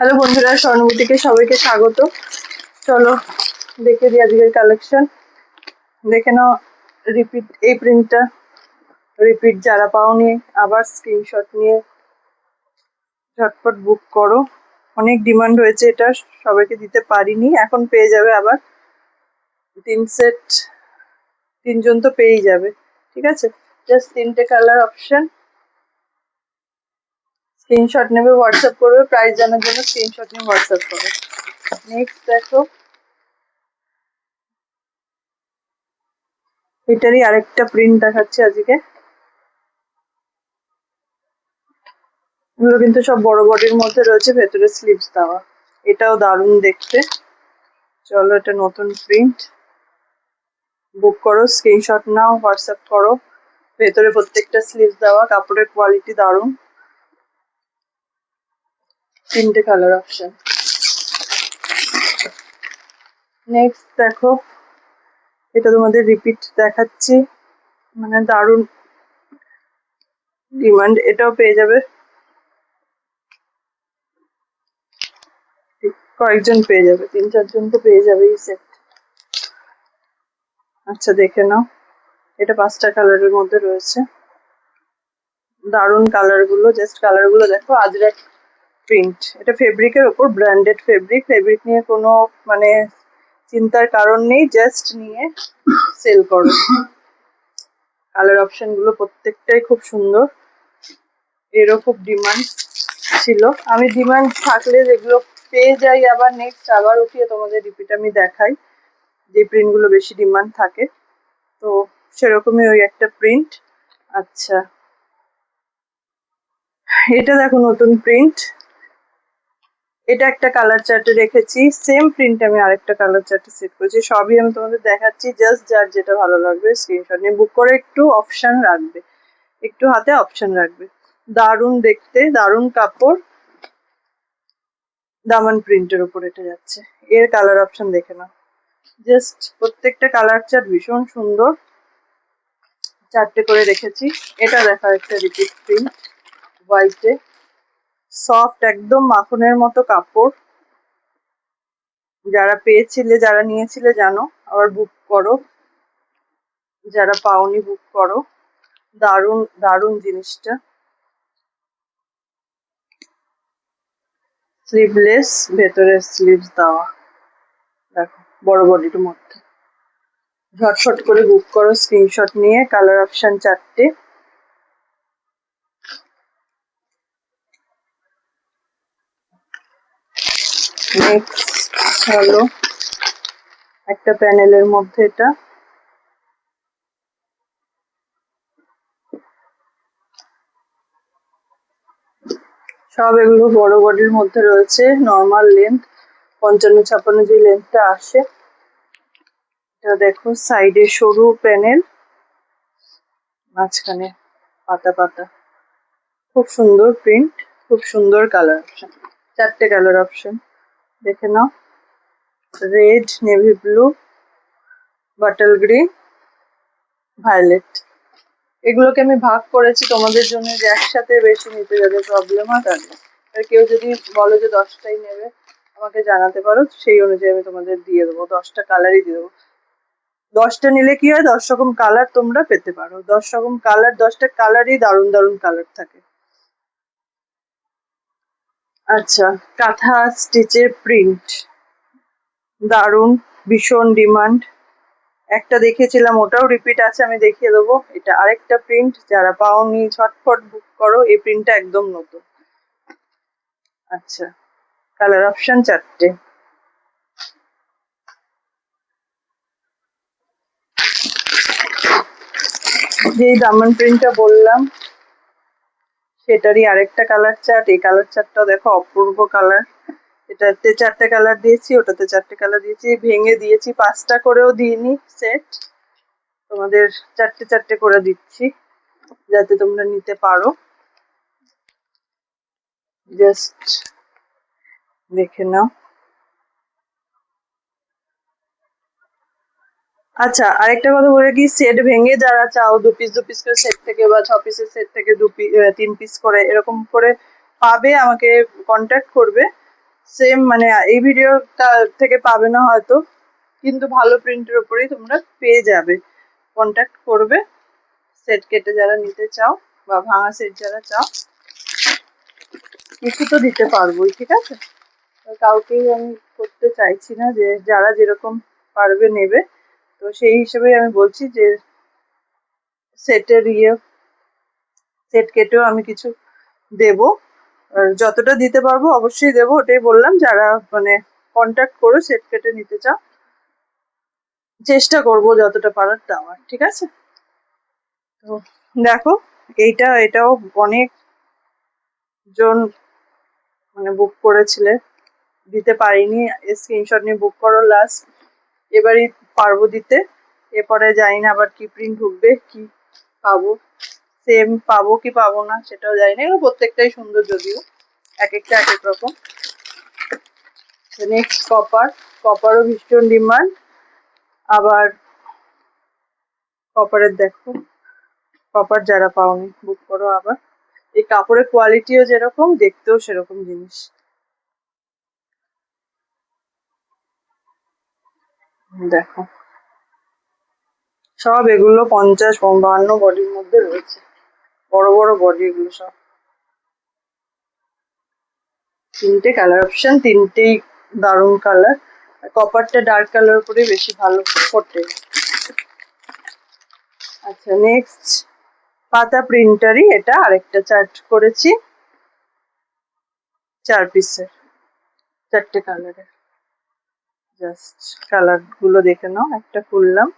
Hello বন্ধুরা, স্বর্ণবতীকে সবাইকে স্বাগত। চলো দেখে দিই আজকের কালেকশন। দেখে নাও রিপিট এই প্রিন্টটা। রিপিট যারা পাওনি আবার স্ক্রিনশট নিয়ে ঝটপট বুক করো। অনেক ডিমান্ড হয়েছে এটা, সবাইকে দিতে পারিনি, এখন পেয়ে যাবে আবার 3 সেট। 3জন তো পেয়েই যাবে, ঠিক আছে। জাস্ট 3টে কালার অপশন। স্ক্রিনশট নেবে, হোয়াটসঅ্যাপ করবে, প্রাইস জানার জন্য স্ক্রিনশট নিয়ে হোয়াটসঅ্যাপ করবে। নেক্সট দেখো, এটারই আরেকটা প্রিন্ট দেখাচ্ছে আজকে। এগুলো কিন্তু সব বড় বডির মধ্যে রয়েছে, ভেতরে স্লিভস দেওয়া। এটাও দারুণ দেখতে। চলো, এটা নতুন প্রিন্ট। বুক করো, স্ক্রিনশট নাও, হোয়াটসঅ্যাপ করো। ভেতরে প্রত্যেকটা স্লিভস দেওয়া, কাপড়ের কোয়ালিটি দারুণ। 3টে কালার অপশন। নেক্সট দেখো, এটা তোমাদের রিপিট দেখাচ্ছি, মানে দারুণ ডিমান্ড। এটাও পেয়ে যাবে, কয়েকজন পেয়ে যাবে, 3-4জন তো পেয়ে যাবে এই সেট। আচ্ছা দেখে নাও, এটা 5টা কালারের মধ্যে রয়েছে। দারুণ কালার গুলো, জাস্ট কালার গুলো দেখো। আজরাক প্রিন্ট, এটা ফেব্রিকের ওপর, ব্র্যান্ডেড ফেব্রিক। ফেব্রিক নিয়ে কোনো মানে চিন্তার কারণ নেই, জাস্ট নিয়ে সেল করো। কালার অপশন গুলো প্রত্যেকটাই খুব সুন্দর। এরও খুব ডিমান্ড ছিল। আমি ডিমান্ড থাকলে যেগুলো পেয়ে যাই আবার নেক্সট আবার উঠিয়ে তোমাদের রিপিট আমি দেখাই, যে প্রিন্ট গুলো বেশি ডিমান্ড থাকে। তো সেরকমই ওই একটা প্রিন্ট। আচ্ছা, এটা দেখো নতুন প্রিন্ট। এটা একটা কালার চার্টে রেখেছি, সেম প্রিন্ট আমি আরেকটা কালার চার্টে সেট করেছি। সবই আমি তোমাদের দেখাচ্ছি, জাস্ট যার যেটা ভালো লাগবে স্ক্রিনশট নিয়ে বুক করে একটু অপশন রাখবে, একটু হাতে অপশন রাখবে। দারুণ দেখতে, দারুণ কাপড়, দামান প্রিন্টের উপর এটা যাচ্ছে। এর কালার অপশন দেখে নাও, জাস্ট প্রত্যেকটা কালার চার্ট ভীষণ সুন্দর। 4টে করে রেখেছি। এটা দেখা একটা রিপিট প্রিন্ট, হোয়াইটে, সফট একদম মাখনের মতো কাপড়। যারা পেয়েছিলে, যারা নিয়েছিলে জানো, আবার বুক করো। যারা পাওনি বুক করো। দারুণ দারুণ জিনিসটা। স্লিভলেস, ভেতরে স্লিভস দেওয়া, দেখো বড় বডির মধ্যে। ঝটফট করে বুক করো স্ক্রিনশট নিয়ে। Colour option 4টে। নেক্সট হলো একটা প্যানেলের মধ্যে, এটা সব এগুলো বড় বডির মধ্যে রয়েছে। নর্মাল লেন্থ 55-56 যে লেন্থটা আসে। এটা দেখো, সাইডে সরু প্যানেল, মাঝখানে পাতা পাতা। খুব সুন্দর প্রিন্ট, খুব সুন্দর কালার অপশন। 4টে কালার অপশন দেখে নাও। Red, navy blue, bottle green, violet. এগুলোকে আমি ভাগ করেছি তোমাদের জন্য, যে একসাথে বেশি নিতে যাদের প্রবলেম হয় তাদের। আর কেউ যদি বলো যে 10টাই নেবে, আমাকে জানাতে পারো, সেই অনুযায়ী আমি তোমাদের দিয়ে দেবো। 10টা কালারই দিয়ে দেবো। 10টা নিলে কি হয়, 10 রকম কালার তোমরা পেতে পারো। 10 রকম কালার, 10টা কালারই দারুণ দারুণ কালার থাকে। আচ্ছা, কাঁথা স্টিচের প্রিন্ট দারুণ, ভীষণ ডিমান্ড। একটা দেখিয়েছিলাম, ওটাও রিপিট আছে, আমি দেখিয়ে দেবো। এটা আরেকটা প্রিন্ট, যারা পাওনি ঝটপট বুক করো, এই প্রিন্টটা একদম নতুন। আচ্ছা, কালার অপশন 4টে। যেই দামান প্রিন্টটা বললাম সেটারই আরেকটা কালার চার্ট। এই কালার চার্টটাও দেখো, অপূর্ব কালার। এটাতে 4টে কালার দিয়েছি, ওটাতে 4টে কালার দিয়েছি, ভেঙে দিয়েছি, 5টা করেও দিইনি সেট। তোমাদের 4টে 4টে করে দিচ্ছি, যাতে তোমরা নিতে পারো। জাস্ট দেখে নাও। আচ্ছা, আরেকটা কথা বলে কি, সেট ভেঙে যারা চাও 2 পিস 2 পিস করে সেট থেকে, বা 6 পিসের সেট থেকে 3 পিস করে এরকম করে পাবে, আমাকে কন্ট্যাক্ট করবে। সেম মানে এই ভিডিওটা থেকে পাবে না হয়তো, কিন্তু ভালো প্রিন্টের উপরেই তোমরা পেয়ে যাবে। কন্ট্যাক্ট করবে সেট কেটে যারা নিতে চাও বা ভাঙা সেট যারা চাও, কিছু তো দিতে পারবোই, ঠিক আছে? কাউকেই আমি করতে চাইছি না, যে যারা যেরকম পারবে নেবে। তো সেই হিসেবেই আমি বলছি যে সেটের সেট কেটেও আমি কিছু দেব, আর যতটা দিতে পারবো অবশ্যই দেবো। ওটাই বললাম, যারা মানে কন্ট্যাক্ট করো সেট কেটে নিতে চাও, চেষ্টা করব যতটা পারার দেওয়ার, ঠিক আছে? তো দেখো, এটাও অনেক জন মানে বুক করেছিলে, দিতে পারিনি, স্ক্রিনশট নিয়ে বুক করো লাস্ট, এবারই পারবো দিতে। এরপরে জানি না আবার কি প্রিন্ট ঢুকবে, কি পাবো, সেম পাবো কি পাবো না সেটাও জানি না। এগুলো প্রত্যেকটাই সুন্দর, যদিও এক একটা এক এক রকম। নেক্সট কপারও ভীষণ ডিমান্ড। আবার কপারের দেখো, কপার যারা পাওনি বুক করো আবার। এই কাপড়ের কোয়ালিটিও যেরকম, দেখতেও সেরকম জিনিস। দেখো, সব এগুলো 50-52 বডির মধ্যে রয়েছে, বড় বড় বডি এগুলো সব। তিনটে কালার অপশন, তিনটেই দারুণ কালার। কপারটা ডার্ক কালার উপরে বেশি ভালো ফোটে। আচ্ছা, নেক্সট পাতা প্রিন্টারই এটা, আরেকটা চার্ট করেছি 4 পিসের, 4টে কালারের। জাস্ট কালার গুলো দেখে নাও, একটা খুললাম,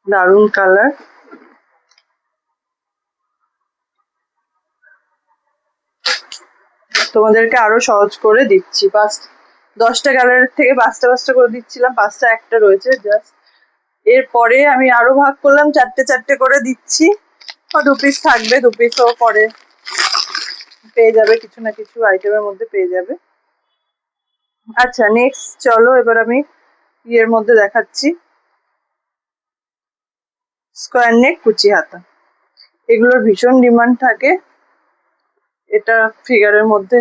দারুণ কালার। তোমাদেরকে আরো সহজ করে দিচ্ছি, 10টা কালারের থেকে 5টা করে দিচ্ছিলাম, 5টা একটা রয়েছে জাস্ট। এরপরে আমি আরো ভাগ করলাম, 4টে করে দিচ্ছি। 2 পিস থাকবে, 2 পিসও পরে পেয়ে যাবে, কিছু না কিছু আইটেমের মধ্যে পেয়ে যাবে। আচ্ছা, নেক্সট চলো এবার আমি ইয়ের মধ্যে দেখাচ্ছি, স্কোয়ার নেক কুচি হাতা। এগুলোর ভীষণ ডিমান্ড থাকে, এটা ফিগারের মধ্যে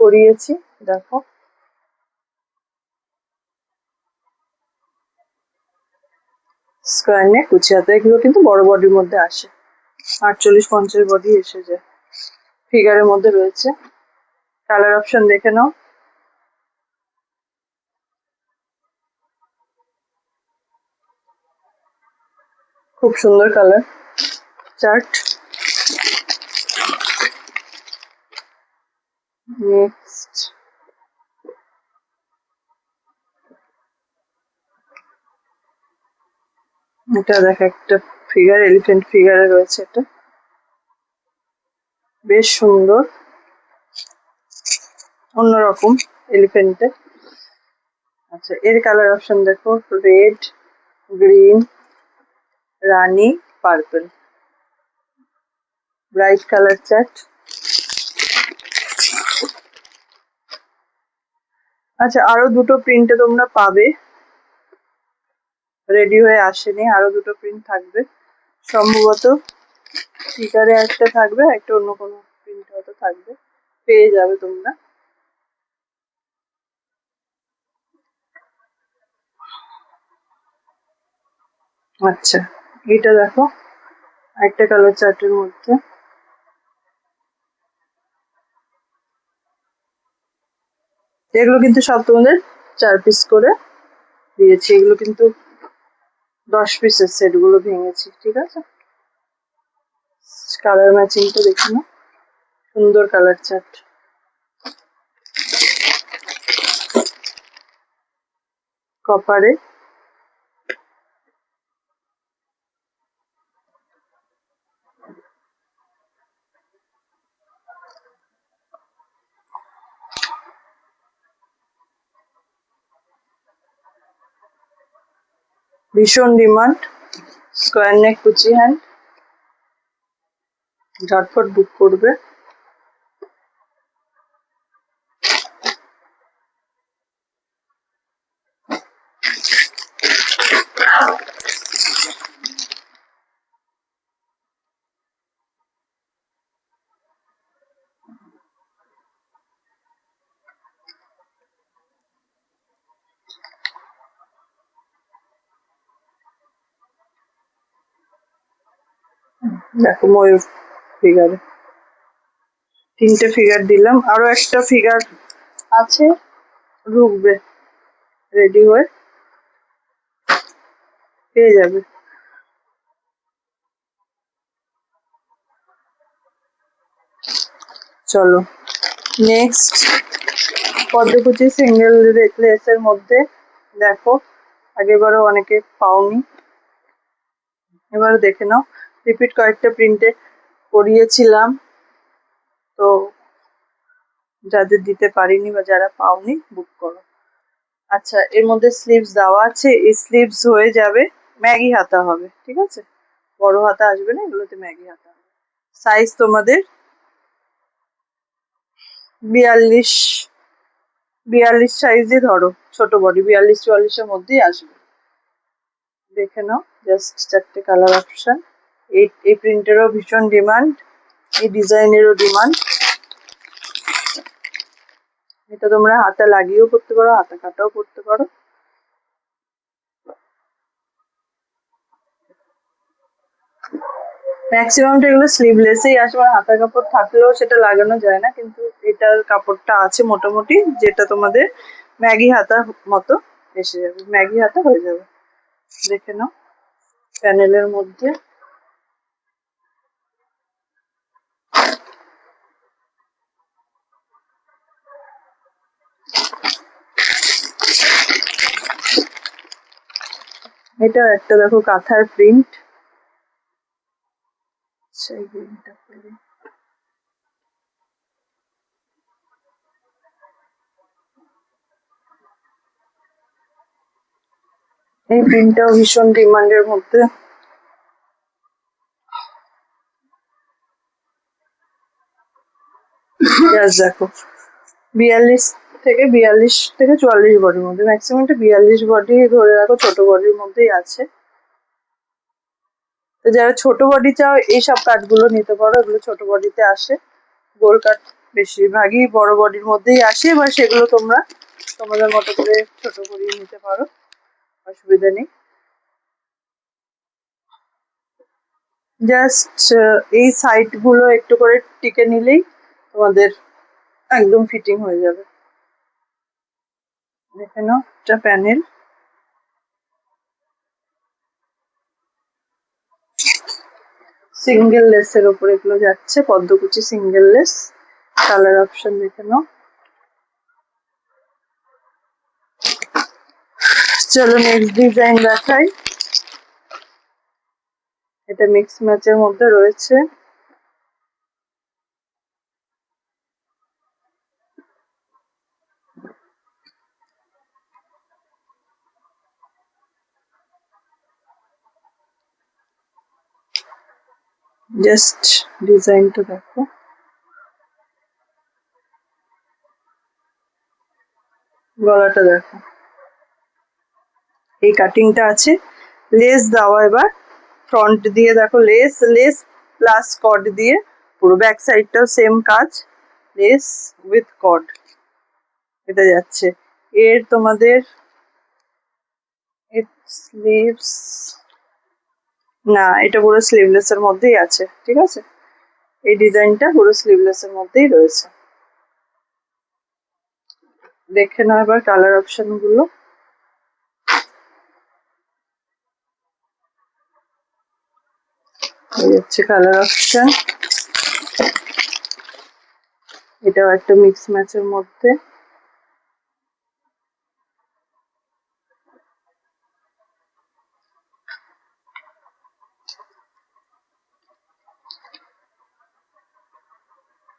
করিয়েছি, দেখো। স্কোয়ার নেক কুচি হাতা, এগুলো কিন্তু বড় বডির মধ্যে আসে, 48-50 বডি এসে যায়, ফিগারের মধ্যে রয়েছে। কালার অপশন দেখে নাও, খুব সুন্দর কালার চার্ট। নেক্সট এটা দেখ, একটা ফিগার, এলিফ্যান্ট ফিগারে রয়েছে, এটা বেশ সুন্দর, অন্যরকম এলিফ্যান্টে। আচ্ছা, এর কালার অপশন দেখো, রেড, গ্রিন, রানী, পার্পল, ব্রাইট কালার চার্ট। আচ্ছা, আরো দুটো প্রিন্টে তোমরা পাবে, রেডি হয়ে আসেনি, আরো দুটো প্রিন্ট থাকবে সম্ভবত, ফিগারে একটা থাকবে, একটা অন্য কোনো প্রিন্ট হয়তো থাকবে, পেয়ে যাবে তোমরা। আচ্ছা, এটা দেখো, একটা কালার চার্টের মধ্যে, এগুলো কিন্তু সব তোমাদের 4 পিস করে দিয়েছি, এগুলো কিন্তু 10 পিসের সেট গুলো ভেঙেছি, ঠিক আছে? কালার ম্যাচিংটা দেখে নাও, সুন্দর কালার চার্ট। কপারে ভীষণ ডিমান্ড, স্কোয়ার নেক কুচি হ্যান্ড, ঝটফট বুক করবে। দেখো ময়ূর ফিগারে তিনটে ফিগার দিলাম, আরো একটা ফিগার আছে, ঢুকবে রেডি হয়ে, পেয়ে যাবে। চলো নেক্সট, পদ্মকুচি সিঙ্গেল লেসের মধ্যে দেখো, আগেবারও অনেকে পাওনি, এবারে দেখে নাও। রিপিট কয়েকটা প্রিন্টে করিয়েছিলাম, তো যাদের দিতে পারিনি বা যারা পাওনি বুক করো। আচ্ছা, এর মধ্যে স্লিভস দেওয়া আছে, এই স্লিভস হয়ে যাবে ম্যাগি হাতা হবে, ঠিক আছে, বড় হাতা আসবে না, এগুলোতে ম্যাগি হাতা হবে। সাইজ তোমাদের 42, 42 সাইজই ধরো, ছোট বডি 42-44-এর মধ্যেই আসবে। দেখে নাও, জাস্ট চারটে কালার অপশন। এই প্রিন্টেরও ভীষণ ডিমান্ড, এই ডিজাইনেরও ডিমান্ড। এটা তোমরা হাতা লাগিয়েও করতে পারো, হাতা কাটাও করতে পারো। ম্যাক্সিমামটা এগুলো স্লিভলেসই আসে, মানে হাতার কাপড় থাকলেও সেটা লাগানো যায় না, কিন্তু এটার কাপড়টা আছে মোটামুটি, যেটা তোমাদের ম্যাগি হাতা মতো এসে যাবে, ম্যাগি হাতা হয়ে যাবে। দেখে নাও প্যানেলের মধ্যে। এটা একটা দেখো কাঁথার প্রিন্ট, সেই প্রিন্টটা করি। এই প্রিন্টটাও ভীষণ ডিমান্ডের মধ্যে। জাস্ট দেখো 42 থেকে 44 বডির মধ্যে, ম্যাক্সিমামটা 42 বডি ধরে রাখো, ছোট বডির মধ্যেই আছে। তো যারা ছোট বডি চাও এইসব কাটগুলো নিতে পারো, এগুলো ছোট বডিতে আসে। গোল কাট বেশিরভাগই বড় বডির মধ্যেই আসে, এবার সেগুলো তোমরা তোমাদের মতো করে ছোট করিয়ে নিতে পারো, অসুবিধা নেই। জাস্ট এই সাইড গুলো একটু করে টিকে নিলেই তোমাদের একদম ফিটিং হয়ে যাবে। দেখে নাও, এটা প্যানেল, সিঙ্গেল লেসের ওপরে এগুলো যাচ্ছে, পদ্মকুচি সিঙ্গেল লেস। কালার অপশন দেখে নাও। চলো নেক্সট ডিজাইন দেখাই। এটা মিক্স ম্যাচের মধ্যে রয়েছে, জাস্ট ডিজাইনটা দেখো, গলাটা দেখো, এই কাটিংটা আছে, লেস দেওয়া এবার ফ্রন্ট দিয়ে, দেখো লেস, লেস প্লাস কট দিয়ে, পুরো ব্যাক সাইডটাও সেম কাজ, লেস উইথ কট এটা যাচ্ছে। এর তোমাদের স্লিভস, না এটা পুরো স্লিভলেস এর মধ্যেই আছে, ঠিক আছে, এই ডিজাইনটা পুরো স্লিভলেস এর মধ্যেই রয়েছে। দেখে নাও এবার কালার অপশন গুলো। এই হচ্ছে কালার অপশন, এটাও একটা মিক্স ম্যাচের মধ্যে।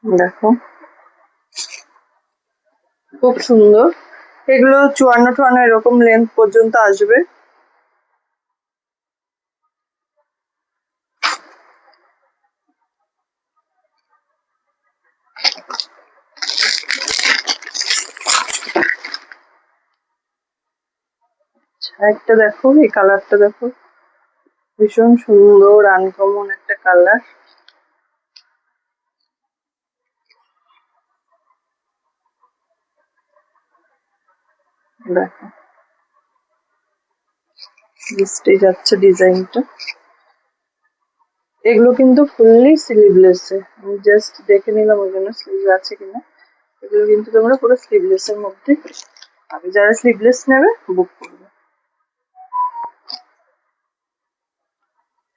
দেখো খুব সুন্দর, এগুলো 54-54 এরকম লেন্থ পর্যন্ত আসবে। একটা দেখো, এই কালারটা দেখো, ভীষণ সুন্দর আনকমন একটা কালার। দেখো লিস্টে যাচ্ছে ডিজাইনটা, এগুলো কিন্তু ফুললি স্লিভলেস আমি জাস্ট দেখে নিলাম ওই জন্য স্লিভ আছে কিনা। এগুলো কিন্তু তোমরা পুরো স্লিভলেস এর মধ্যে পাবে, যারা স্লিভলেস নেবে বুক করবে।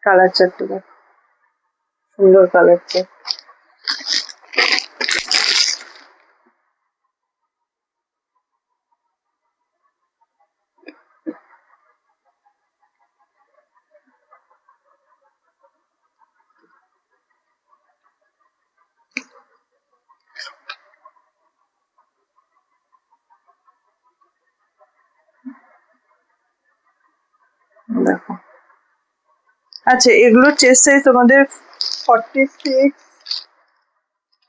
কালার চারটে দেখো, সুন্দর কালার চার্ট। দেখো, আচ্ছা এগুলোর চেস্ট সাইজ তোমাদের 46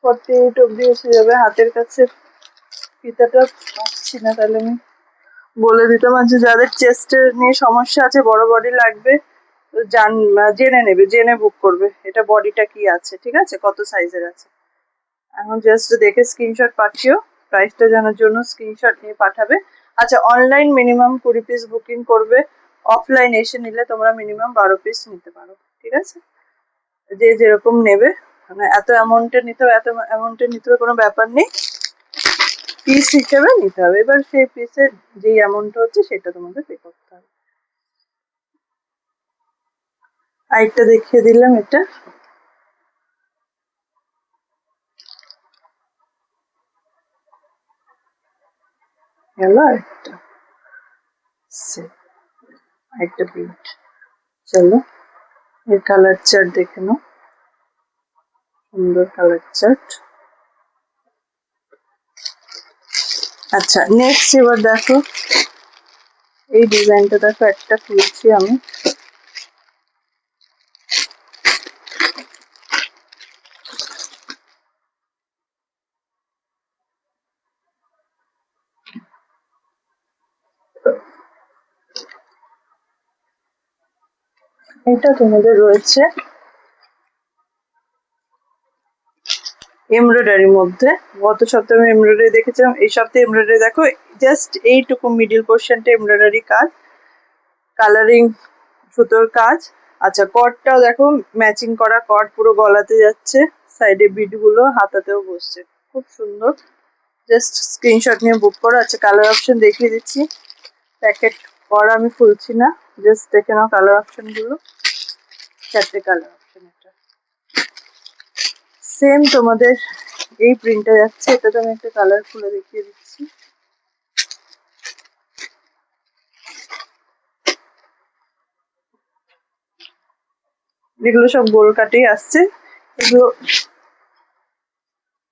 48 অব্দি এসে যাবে। হাতের কাছে ফিতাটা পাচ্ছি না, তাহলে আমি বলে দিতাম। আছে যাদের চেস্টের নিয়ে সমস্যা আছে, বড় বডি লাগবে, তো জেনে নেবে, জেনে বুক করবে এটা বডিটা কি আছে, ঠিক আছে, কত সাইজের আছে। এখন জাস্ট দেখে স্ক্রিনশট পাঠিও, প্রাইসটা জানার জন্য স্ক্রিনশট নিয়ে পাঠাবে। আচ্ছা, অনলাইন মিনিমাম 20 পিস বুকিং করবে, অফলাইন এসে নিলে তোমরা মিনিমাম 12 পিস নিতে পারো, ঠিক আছে। যে যেরকম নেবে, মানে এত অ্যামাউন্টের নিতে হবে, এত অ্যামাউন্টের নিতে হবে কোনো ব্যাপার নেই, পিস হিসেবে নিতে হবে। এবার সেই পিসের যেই অ্যামাউন্টটা হচ্ছে সেটা তোমাদের পে করতে হবে। আরেকটা দেখিয়ে দিলাম, এটা গেল, আরেকটা আরেকটা প্রিন্ট। চলো এর কালার চার্ট দেখে নাও, সুন্দর কালার চার্ট। আচ্ছা নেক্সট এবার দেখো, এই ডিজাইনটা দেখো, একটা খুলছি আমি। এটা তোমাদের রয়েছে এমব্রয়ডারির মধ্যে। গত সপ্তাহে আমি এমব্রয়ডারি দেখেছিলাম, এই সপ্তাহে এমব্রয়ডারি দেখো, জাস্ট এইটুকু মিডিল পোর্শনটা এমব্রয়ডারি কাজ, কালারিং সুতোর কাজ। আচ্ছা কটটাও দেখো, ম্যাচিং করা কট, পুরো গলাতে যাচ্ছে, সাইডে বিট গুলো হাতাতেও বসছে, খুব সুন্দর। জাস্ট স্ক্রিনশট নিয়ে বুক করো। আচ্ছা কালার অপশন দেখিয়ে দিচ্ছি, প্যাকেট করা আমি খুলছি না, জাস্ট দেখে নাও কালার অপশন গুলো, চারটে কালার অপশন। এটা সেম তোমাদের এই প্রিন্টটা যাচ্ছে, এটাতে আমি একটা কালার খুলে দেখিয়ে দিচ্ছি। এগুলো সব গোল কাটেই আসছে, এগুলো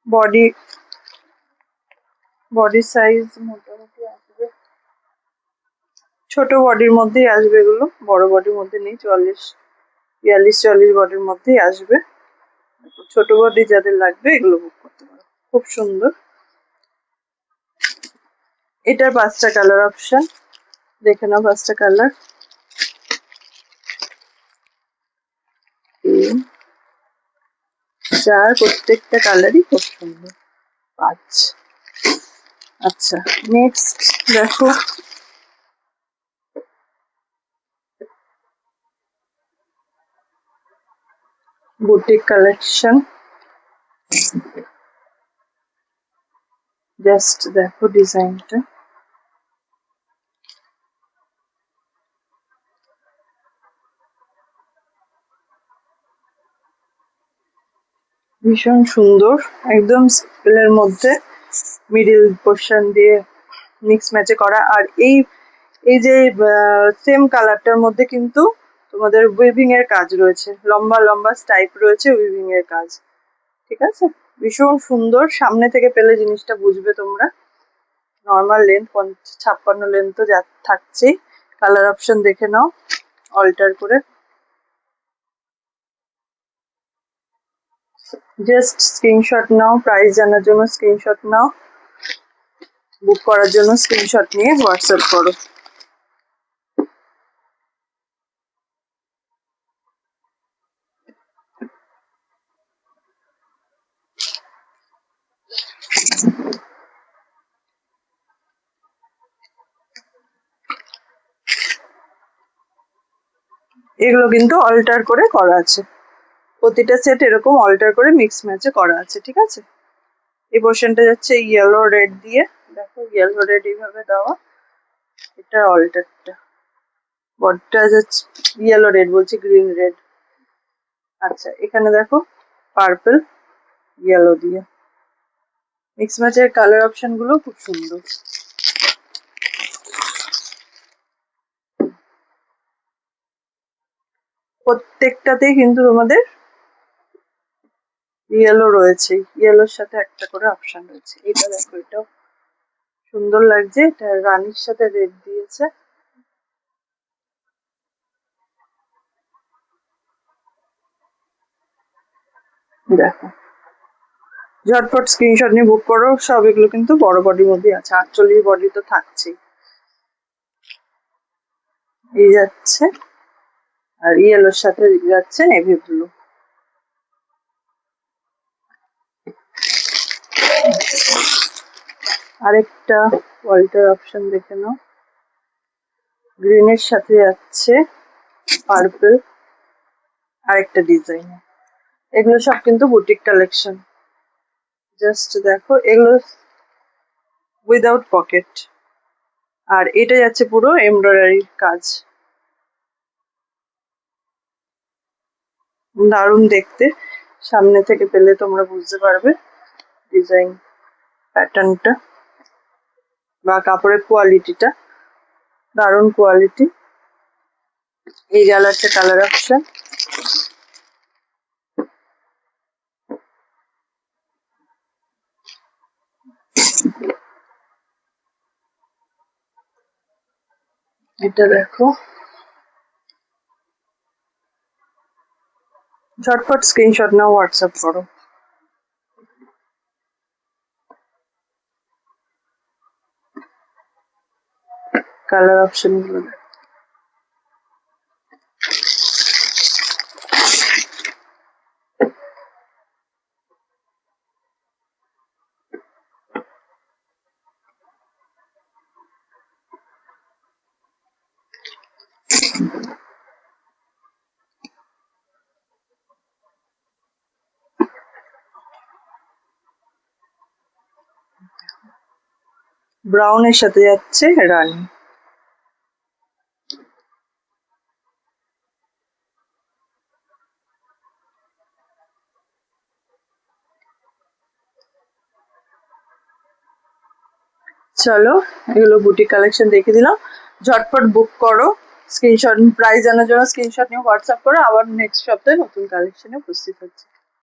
বডি বডি সাইজ মোটামুটি আসবে, ছোট বডির মধ্যেই আসবে, এগুলো বড় বডির মধ্যে নেই, 42 বডির মধ্যেই আসবে। ছোট বডি যাদের লাগবে এগুলো বুক করতে পারো, খুব সুন্দর। এটার 5টা কালার অপশন, দেখে নাও 5টা কালার, 3 4, প্রত্যেকটা কালারই খুব সুন্দর, 5। আচ্ছা নেক্সট দেখো, বুটিক কালেকশন, জাস্ট দেখো ডিজাইনটা, ভীষণ সুন্দর, একদম সিম্পলের মধ্যে মিডিল পোর্শন দিয়ে মিক্স ম্যাচে করা। আর এই যে সেম কালারটার মধ্যে কিন্তু তোমাদের উইভিং এর কাজ রয়েছে, লম্বা লম্বা স্টাইপ রয়েছে উইভিং এর কাজ, ঠিক আছে। ভীষণ সুন্দর, সামনে থেকে পেলে জিনিসটা বুঝবে তোমরা। নর্মাল লেন্থ 56 লেন্থ তো যা থাকছেই। কালার অপশন দেখে নাও অল্টার করে, জাস্ট স্ক্রিনশট নাও, প্রাইস জানার জন্য স্ক্রিনশট নাও, বুক করার জন্য স্ক্রিনশট নিয়ে হোয়াটসঅ্যাপ করো। এগুলো কিন্তু অল্টার করে করা আছে, প্রতিটা সেট এরকম অল্টার করে মিক্স ম্যাচে করা আছে, ঠিক আছে। এই পোর্শনটা যাচ্ছে ইয়েলো রেড দিয়ে, দেখো ইয়েলো রেড এইভাবে দেওয়া, এটা অল্টারটা। বডিটা যাচ্ছে ইয়েলো রেড, বলছি গ্রিন রেড। আচ্ছা এখানে দেখো পার্পল ইয়েলো দিয়ে মিক্স ম্যাচের কালার অপশন গুলো খুব সুন্দর। প্রত্যেকটাতেই কিন্তু তোমাদের ইয়েলো রয়েছে, ইয়েলোর সাথে একটা করে অপশন রয়েছে। এটা দেখো, এটাও সুন্দর লাগছে, এটা রানীর সাথে রেড দিয়েছে। দেখো ঝটপট স্ক্রিনশট নিয়ে বুক করো। সব এগুলো কিন্তু বড় বডির মধ্যে আছে, 48 বডি তো থাকছেই। এই যাচ্ছে, আর ইয়েলোর সাথে যাচ্ছে নেভি ব্লু। আরেকটা ওয়াল্টার অপশন দেখে নাও, গ্রিনের সাথে যাচ্ছে পার্পল, আরেকটা ডিজাইন। এগুলো সব কিন্তু বুটিক কালেকশন। জাস্ট দেখো এগুলো উইদাউট পকেট, আর এটা যাচ্ছে পুরো এমব্রয়ডারি কাজ, দারুণ দেখতে। সামনে থেকে পেলে তোমরা বুঝতে পারবে ডিজাইন প্যাটার্নটা বা কাপড়ের কোয়ালিটিটা, দারুণ কোয়ালিটি। এই গেল একটা কালার অপশন। এটা দেখো, ঝটপট স্ক্রিনশট নাও, হোয়াটসঅ্যাপ করো। কালার অপশন গুলো দেখো। ব্রাউনের সাথে যাচ্ছে রানী। চলো এগুলো বুটিক কালেকশন দেখে দিলাম, ঝটপট বুক করো। স্ক্রিনশট প্রাইস জানার জন্য স্ক্রিনশট নিয়ে হোয়াটসঅ্যাপ করো। আবার নেক্সট সপ্তাহে নতুন কালেকশনে উপস্থিত হচ্ছে।